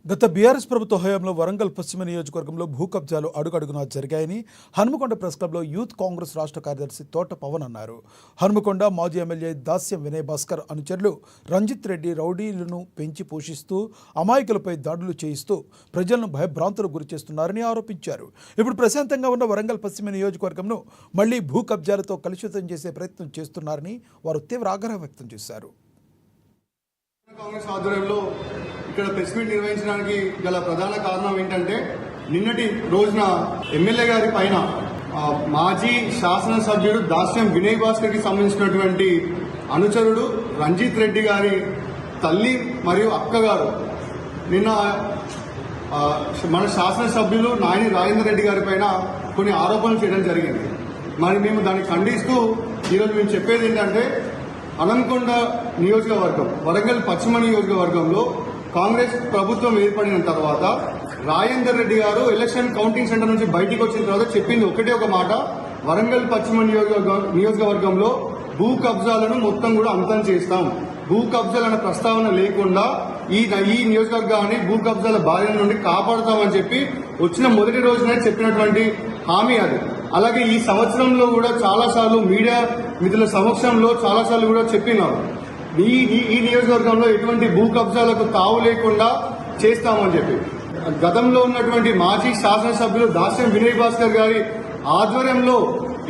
గత బీఆర్ఎస్ ప్రభుత్వ హయాంలో వరంగల్ పశ్చిమ నియోజకవర్గంలో భూ కబ్జాలు అడుగడుగునా జరిగాయని హనుమకొండ ప్రెస్ క్లబ్లో యూత్ కాంగ్రెస్ రాష్ట్ర కార్యదర్శి తోట పవన్ అన్నారు. హనుమకొండ మాజీ ఎమ్మెల్యే దాస్యం వినయ్ భాస్కర్ అనుచరులు రంజిత్ రెడ్డి రౌడీలను పెంచి పోషిస్తూ అమాయకులపై దాడులు చేయిస్తూ ప్రజలను భయభ్రాంతులకు గురిచేస్తున్నారని ఆరోపించారు. ఇప్పుడు ప్రశాంతంగా ఉన్న వరంగల్ పశ్చిమ నియోజకవర్గంను మళ్లీ భూ కబ్జాలతో కలుషితం చేసే ప్రయత్నం చేస్తున్నారని వారు తీవ్ర ఆగ్రహం వ్యక్తం చేశారు. కాంగ్రెస్ ఆధ్వర్యంలో ఇక్కడ ప్రెస్ మీట్ నిర్వహించడానికి గల ప్రధాన కారణం ఏంటంటే నిన్నటి రోజున ఎమ్మెల్యే గారి పైన మాజీ శాసనసభ్యుడు దాస్యం వినయ్ భాస్కర్ కి సంబంధించినటువంటి అనుచరుడు రంజిత్ రెడ్డి గారి తల్లి మరియు అక్కగారు నిన్న మన శాసనసభ్యులు నాయని రాజేందర్ రెడ్డి గారి పైన కొన్ని ఆరోపణలు చేయడం జరిగింది. మరి మేము దాన్ని ఖండిస్తూ ఈరోజు మేము చెప్పేది ఏంటంటే హనుమకొండ నియోజకవర్గం వరంగల్ పశ్చిమ నియోజకవర్గంలో కాంగ్రెస్ ప్రభుత్వం ఏర్పడిన తర్వాత రాజేందర్ రెడ్డి గారు ఎలక్షన్ కౌంటింగ్ సెంటర్ నుంచి బయటికి వచ్చిన తర్వాత చెప్పింది ఒకటే ఒక మాట, వరంగల్ పశ్చిమ నియోజకవర్గంలో భూ కబ్జాలను మొత్తం కూడా అంతం చేస్తాం, భూ కబ్జాలన్న ప్రస్తావన లేకుండా ఈ నియోజకవర్గాన్ని భూ కబ్జాల బారి నుండి కాపాడుతామని చెప్పి వచ్చిన మొదటి రోజునే చెప్పినటువంటి హామీ అది. అలాగే ఈ సంవత్సరంలో కూడా చాలాసార్లు మీడియా మిత్రుల సమక్షంలో చాలాసార్లు కూడా చెప్పినారు ఈ నియోజకవర్గంలో ఎటువంటి భూ కబ్జాలకు తావు లేకుండా చేస్తామని చెప్పి. గతంలో ఉన్నటువంటి మాజీ శాసనసభ్యులు దాస్యం వినయ్ భాస్కర్ గారి ఆధ్వర్యంలో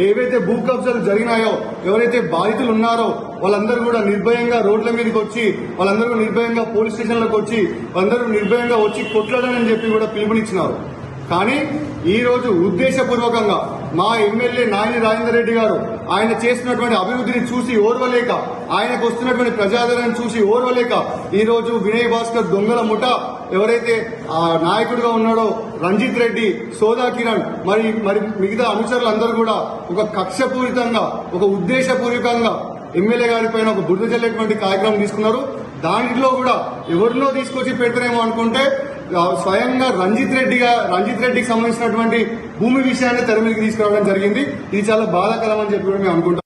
ఏవైతే భూ కబ్జాలు జరిగినాయో, ఎవరైతే బాధితులు ఉన్నారో వాళ్ళందరూ కూడా నిర్భయంగా రోడ్ల మీదకి వచ్చి, వాళ్ళందరూ నిర్భయంగా పోలీస్ స్టేషన్లకు వచ్చి, వాళ్ళందరూ నిర్భయంగా వచ్చి కొట్లాడని చెప్పి కూడా పిలుపునిచ్చినారు. కానీ ఈ రోజు ఉద్దేశపూర్వకంగా మా ఎమ్మెల్యే నాయని రాజేందర్ రెడ్డి గారు ఆయన చేస్తున్నటువంటి అభివృద్ధిని చూసి ఓర్వలేక, ఆయనకు వస్తున్నటువంటి ప్రజాదరణ చూసి ఓర్వలేక ఈ రోజు వినయ్ భాస్కర్ దొంగల ముఠ ఎవరైతే నాయకుడిగా ఉన్నాడో రంజిత్ రెడ్డి, సోదా కిరణ్ మరి మిగతా అనుచరులందరూ కూడా ఒక కక్షపూరితంగా, ఒక ఉద్దేశపూర్వకంగా ఎమ్మెల్యే గారి పైన ఒక బురద జల్లేటువంటి కార్యక్రమం తీసుకున్నారు. దాంట్లో కూడా ఎవరినో తీసుకొచ్చి పెడతారేమో అనుకుంటే స్వయంగా రంజిత్ రెడ్డికి సంబంధించినటువంటి భూమి విషయాన్ని తెర మీదకి తీసుకురావడం జరిగింది. ఇది చాలా బాధాకరం అని చెప్పి మేము అనుకుంటాం.